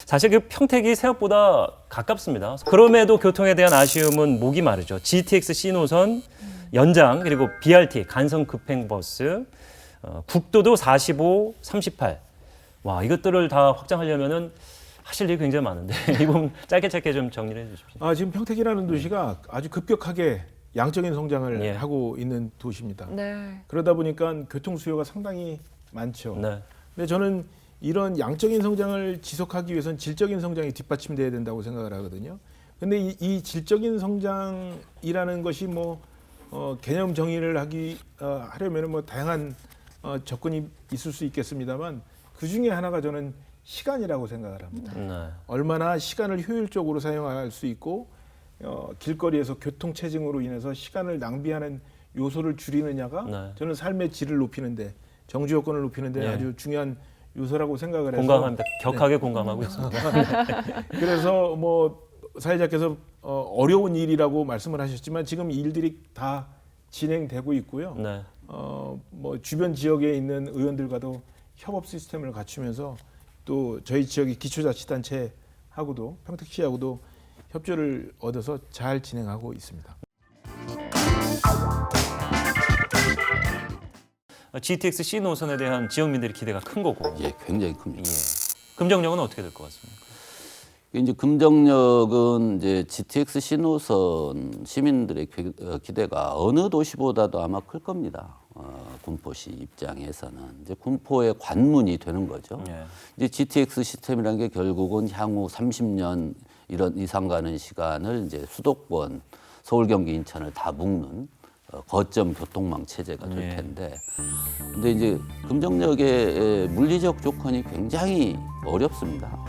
사실 그 평택이 생각보다 가깝습니다. 그럼에도 교통에 대한 아쉬움은 목이 마르죠. GTX C 노선 연장 그리고 BRT 간선 급행버스 국도도 45, 38. 와 이것들을 다 확장하려면은 하실 일이 굉장히 많은데 이 부분 짧게 좀 정리를 해주십시오. 지금 평택이라는 도시가 아주 급격하게 양적인 성장을 예. 하고 있는 도시입니다. 네. 그러다 보니까 교통 수요가 상당히 많죠. 네. 근데 저는 이런 양적인 성장을 지속하기 위해서는 질적인 성장이 뒷받침돼야 된다고 생각을 하거든요. 근데 이 질적인 성장이라는 것이 개념 정의를 하려면 다양한 접근이 있을 수 있겠습니다만 그 중에 하나가 저는 시간이라고 생각을 합니다. 네. 얼마나 시간을 효율적으로 사용할 수 있고 길거리에서 교통체증으로 인해서 시간을 낭비하는 요소를 줄이느냐가 네. 저는 삶의 질을 높이는데 정주 여건을 높이는데 네. 아주 중요한 요소라고 생각을 해서 공감합니다. 격하게 공감하고 있습니다. 그래서 사회자께서 어려운 일이라고 말씀을 하셨지만 지금 일들이 다 진행되고 있고요. 네. 주변 지역에 있는 의원들과도 협업 시스템을 갖추면서 또 저희 지역의 기초자치단체하고도 평택시하고도 협조를 얻어서 잘 진행하고 있습니다. GTX C 노선에 대한 지역민들의 기대가 큰 거고. 예, 굉장히 큽니다. 예. 금정역은 어떻게 될 것 같습니까? 이제 금정역은 이제 GTX 신호선 시민들의 기대가 어느 도시보다도 아마 클 겁니다. 군포시 입장에서는 이제 군포의 관문이 되는 거죠. 예. 이제 GTX 시스템이라는 게 결국은 향후 30년 이런 이상 가는 시간을 이제 수도권 서울, 경기, 인천을 다 묶는 거점 교통망 체제가 될 텐데, 근데 이제 금정역의 물리적 조건이 굉장히 어렵습니다.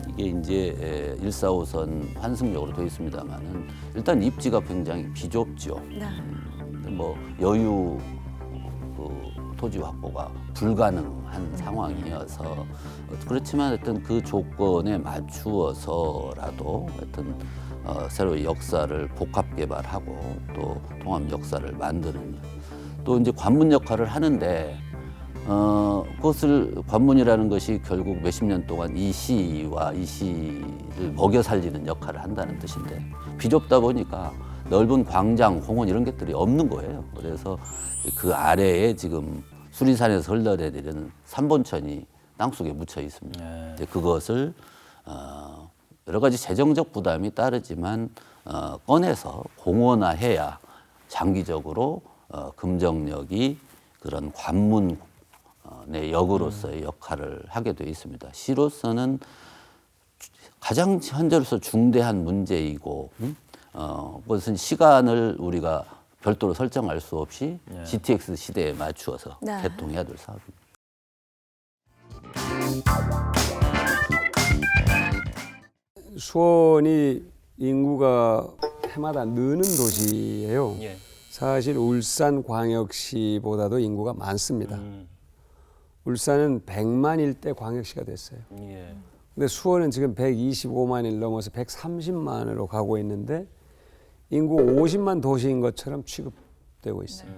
이게 이제 145선 환승역으로 되어 있습니다만은 일단 입지가 굉장히 비좁죠. 네. 여유 토지 확보가 불가능한 상황이어서 그렇지만 하여튼 그 조건에 맞추어서라도 하여튼 새로 역사를 복합 개발하고 또 통합 역사를 만드는 또 이제 관문 역할을 하는데 그것을 관문이라는 것이 결국 몇십 년 동안 이 시와 이 시를 먹여 살리는 역할을 한다는 뜻인데 비좁다 보니까 넓은 광장, 공원 이런 것들이 없는 거예요. 그래서 그 아래에 지금 수리산에서 흘러내리는 3번천이 땅속에 묻혀 있습니다. 이제 그것을 여러 가지 재정적 부담이 따르지만 꺼내서 공원화해야 장기적으로 금정역이 그런 관문 내 역으로서의 역할을 하게 되어 있습니다. 시로서는 가장 현재로서 중대한 문제이고 무슨 시간을 우리가 별도로 설정할 수 없이 GTX 시대에 맞추어서 개통해야 될 사업입니다. 수원이 인구가 해마다 느는 도시예요. 예. 사실 울산광역시보다도 인구가 많습니다. 울산은 100만일 대 광역시가 됐어요. 예. 근데 수원은 지금 125만일 넘어서 130만으로 가고 있는데 인구 50만 도시인 것처럼 취급되고 있어요.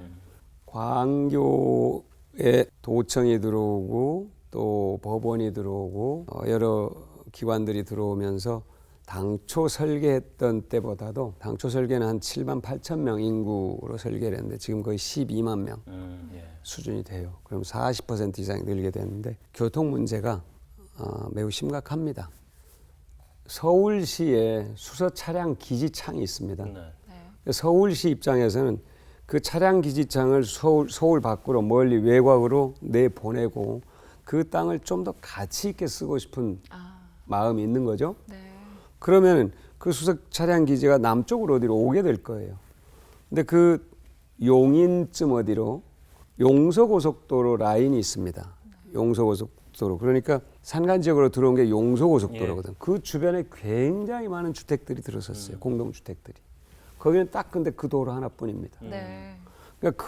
광교에 도청이 들어오고 또 법원이 들어오고 여러 기관들이 들어오면서 당초 설계했던 때보다도 당초 설계는 한 7만 8천 명 인구로 설계를 했는데 지금 거의 12만 명 예. 수준이 돼요. 그럼 40% 이상이 늘게 되는데 교통 문제가 매우 심각합니다. 서울시에 수소 차량 기지창이 있습니다. 네. 서울시 입장에서는 그 차량 기지창을 서울 밖으로 멀리 외곽으로 내보내고 그 땅을 좀 더 가치 있게 쓰고 싶은 마음이 있는 거죠. 네. 그러면 그 수소 차량 기지가 남쪽으로 어디로 오게 될 거예요. 근데 그 용인쯤 어디로 용서고속도로 라인이 있습니다. 용서고속도로. 그러니까 산간 지역으로 들어온 게 용서고속도로거든. 그 주변에 굉장히 많은 주택들이 들어섰어요. 공동주택들이. 거기는 딱 근데 그 도로 하나뿐입니다. 네. 그러니까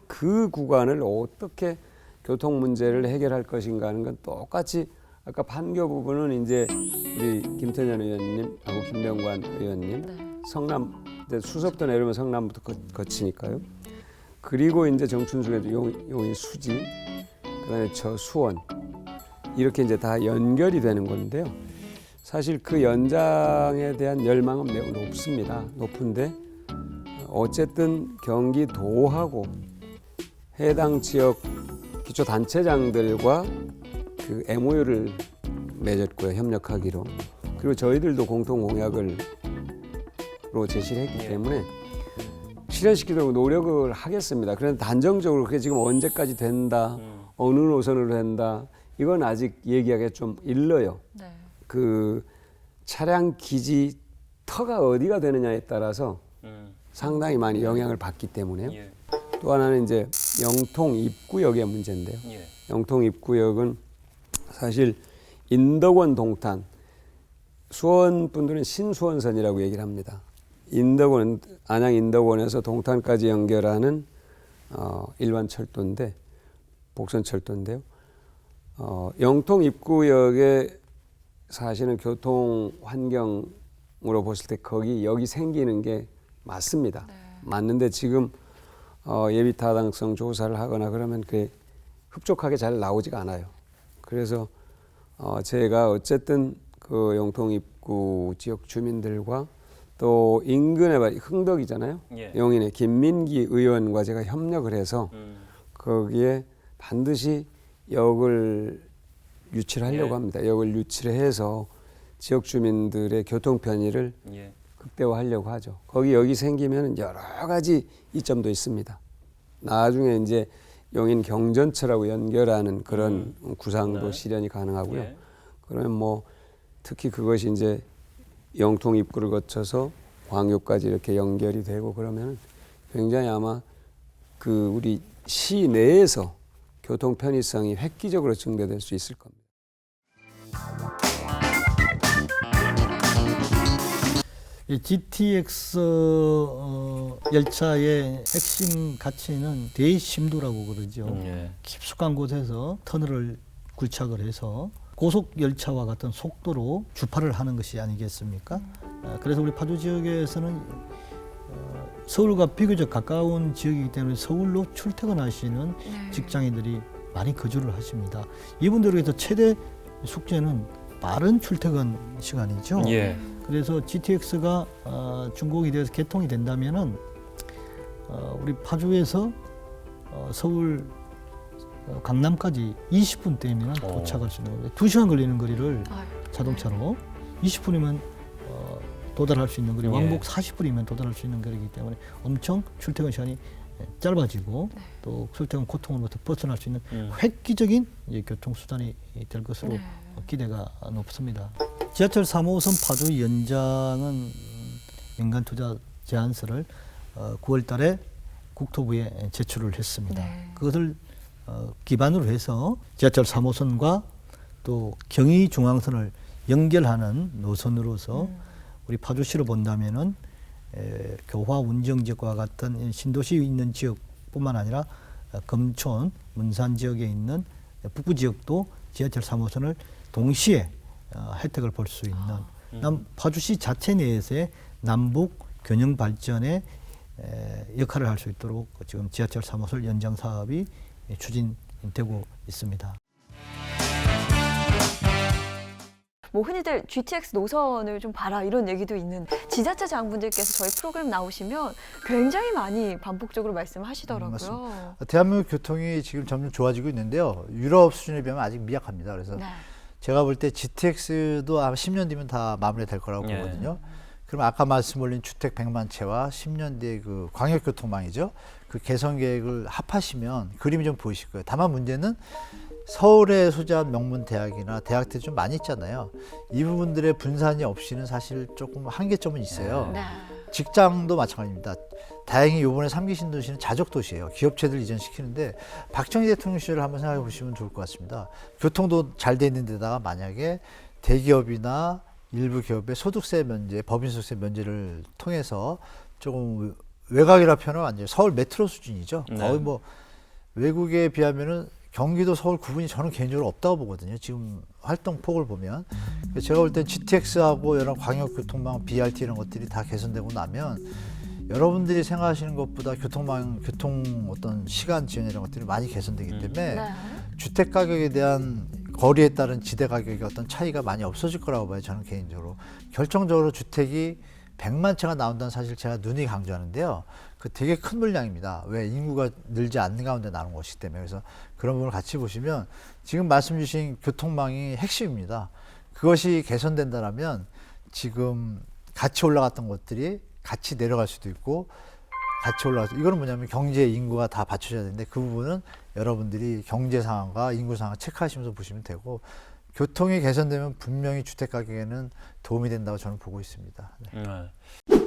그 구간을 어떻게 교통 문제를 해결할 것인가 하는 건 똑같이 아까 판교 부분은 이제 우리 김태년 의원님하고 김명관 의원님 성남 수서부터 내려오면 성남부터 거치니까요. 그리고 이제 정춘숙에도 용인 수지, 그다음에 저 수원 이렇게 이제 다 연결이 되는 건데요. 사실 그 연장에 대한 열망은 매우 높습니다. 높은데 어쨌든 경기도하고 해당 지역 기초단체장들과 그 MOU를 맺었고요. 협력하기로. 그리고 저희들도 공통 공약으로 제시를 했기 때문에 실현시키도록 노력을 하겠습니다. 그런데 단정적으로 그게 지금 언제까지 된다, 어느 노선으로 된다, 이건 아직 얘기하기가 좀 일러요. 네. 그 차량 기지 터가 어디가 되느냐에 따라서 상당히 많이 영향을 받기 때문에요. 예. 또 하나는 이제 영통 입구역의 문제인데요. 예. 영통 입구역은 사실 인덕원 동탄, 수원 분들은 신수원선이라고 얘기를 합니다. 인덕원, 안양 인덕원에서 동탄까지 연결하는 일반 철도인데, 복선 철도인데요. 영통 입구역에 사실은 교통 환경으로 봤을 때 여기 생기는 게 맞습니다. 네. 맞는데 지금 예비 타당성 조사를 하거나 그러면 그게 흡족하게 잘 나오지가 않아요. 그래서 제가 어쨌든 그 영통 입구 지역 주민들과 또 인근에 흥덕이잖아요. 예. 용인의 김민기 의원과 제가 협력을 해서 거기에 반드시 역을 유치를 하려고 예. 합니다. 역을 유치를 해서 지역 주민들의 교통 편의를 예. 극대화하려고 하죠. 거기 역이 생기면 여러 가지 이점도 있습니다. 나중에 이제 용인 경전철하고 연결하는 그런 구상도 네. 실현이 가능하고요. 예. 그러면 뭐 특히 그것이 이제 영통 입구를 거쳐서 광교까지 이렇게 연결이 되고 그러면 굉장히 아마 그 우리 시 내에서 교통 편의성이 획기적으로 증대될 수 있을 겁니다. 이 GTX 열차의 핵심 가치는 대심도라고 그러죠. 예. 깊숙한 곳에서 터널을 굴착을 해서 고속 열차와 같은 속도로 주파를 하는 것이 아니겠습니까? 그래서 우리 파주 지역에서는 서울과 비교적 가까운 지역이기 때문에 서울로 출퇴근하시는 네. 직장인들이 많이 거주를 하십니다. 이분들에게서 최대 숙제는 빠른 출퇴근 시간이죠. 예. 그래서 GTX가 준공이 돼서 개통이 된다면은 우리 파주에서 서울 강남까지 20분대면 도착할 수 있는 거예요. 2시간 걸리는 거리를 아유. 자동차로 20분이면 도달할 수 있는 거리, 예. 왕복 40분이면 도달할 수 있는 거리이기 때문에 엄청 출퇴근 시간이 짧아지고 또 출퇴근 고통으로부터 벗어날 수 있는 획기적인 이제 교통수단이 될 것으로 네. 기대가 높습니다. 지하철 3호선 파주 연장은 민간 투자 제안서를 9월 달에 국토부에 제출을 했습니다. 네. 그것을 기반으로 해서 지하철 3호선과 또 경의중앙선을 연결하는 노선으로서 우리 파주시로 본다면은 교화 운정지역과 같은 신도시 있는 지역뿐만 아니라 금촌, 문산 지역에 있는 북부 지역도 지하철 3호선을 동시에 혜택을 볼 수 있는 파주시 자체 내에서의 남북 균형 발전의 역할을 할 수 있도록 지금 지하철 3호선 연장 사업이 추진되고 있습니다. 뭐 흔히들 GTX 노선을 좀 봐라 이런 얘기도 있는 지자체 장분들께서 저희 프로그램 나오시면 굉장히 많이 반복적으로 말씀하시더라고요. 맞습니다. 대한민국 교통이 지금 점점 좋아지고 있는데요. 유럽 수준에 비하면 아직 미약합니다. 그래서 네. 제가 볼 때 GTX도 아마 10년 뒤면 다 마무리될 거라고 예. 보거든요. 그럼 아까 말씀 올린 주택 100만 채와 10년 뒤에 그 광역교통망이죠. 그 개선 계획을 합하시면 그림이 좀 보이실 거예요. 다만 문제는 서울에 소재한 명문 대학이나 대학들이 좀 많이 있잖아요. 이 부분들의 분산이 없이는 사실 조금 한계점은 있어요. 네. 직장도 마찬가지입니다. 다행히 이번에 3기 신도시는 자족도시예요. 기업체들 이전시키는데 박정희 대통령 시절을 한번 생각해 보시면 좋을 것 같습니다. 교통도 잘 돼 있는 데다가 만약에 대기업이나 일부 기업의 소득세 면제, 법인소득세 면제를 통해서 조금 외곽이라 표현은 완전히 서울 메트로 수준이죠. 네. 거의 뭐 외국에 비하면은 경기도 서울 구분이 저는 개인적으로 없다고 보거든요. 지금 활동 폭을 보면. 제가 볼 땐 GTX하고 이런 광역교통망, BRT 이런 것들이 다 개선되고 나면 여러분들이 생각하시는 것보다 교통 어떤 시간 지연 이런 것들이 많이 개선되기 때문에 네. 주택 가격에 대한 거리에 따른 지대 가격의 어떤 차이가 많이 없어질 거라고 봐요. 저는 개인적으로. 결정적으로 주택이 100만 채가 나온다는 사실 제가 눈이 강조하는데요. 그 되게 큰 물량입니다. 왜? 인구가 늘지 않는 가운데 나오는 것이기 때문에. 그래서 그런 부분을 같이 보시면 지금 말씀 주신 교통망이 핵심입니다. 그것이 개선된다면 지금 같이 올라갔던 것들이 같이 내려갈 수도 있고 같이 올라가서 이거는 뭐냐면 경제 인구가 다 받쳐져야 되는데 그 부분은 여러분들이 경제 상황과 인구 상황 체크하시면서 보시면 되고 교통이 개선되면 분명히 주택 가격에는 도움이 된다고 저는 보고 있습니다. 네.